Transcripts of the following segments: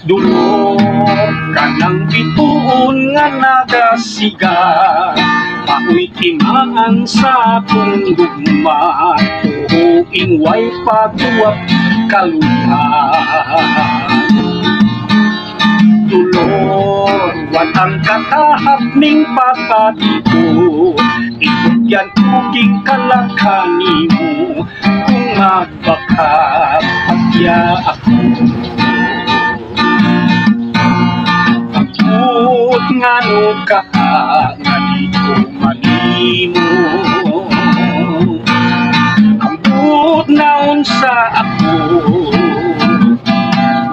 Dulo kanang bituon nga nagasiga, maoy timaan sa akong gugma, tuhuing way pagtuwap kaluhan. Dulor watang katahap ning pagpatito, ikot kuking kalakani mo, kung magbakap agya ako. Pagput nga no kaha nga dito malimo, ambut naon sa ako,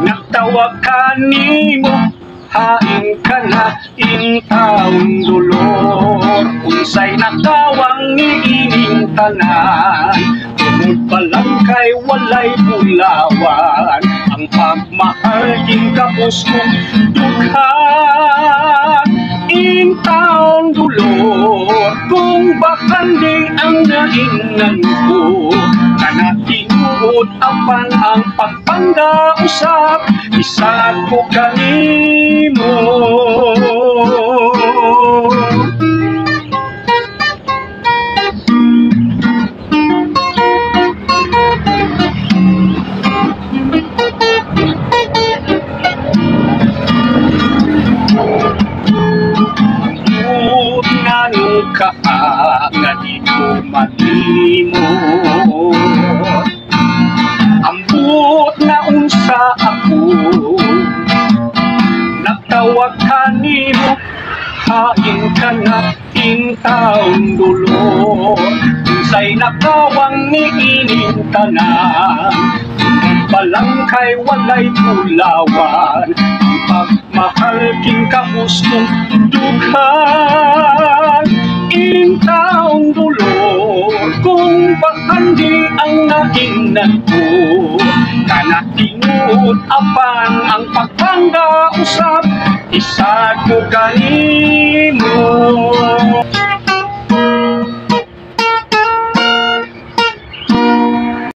nagtawag ka nimo, hain ka na in taon dulor, unsay nakawang niining tanan, tungod pa lang kay walay bulawan, ang pagmahal king kapos kong dughan. In taon dulor, kung bakan di ang naingnan ko, kana tinuod apan ang pagpangga usap, isag ko kanimo. Nga dito malimo, ambot na unsa ako, nagtawag kanimo, hain ka na in taon dulor, unsay nakawang niining tanan, balang kay walay pulawan, ang pagmahal king kamusmong dughan. In taong dulor, kung bakan di ang naingnan ko, kana tinuod apan ang pagpangga usap, isag ko kanimo.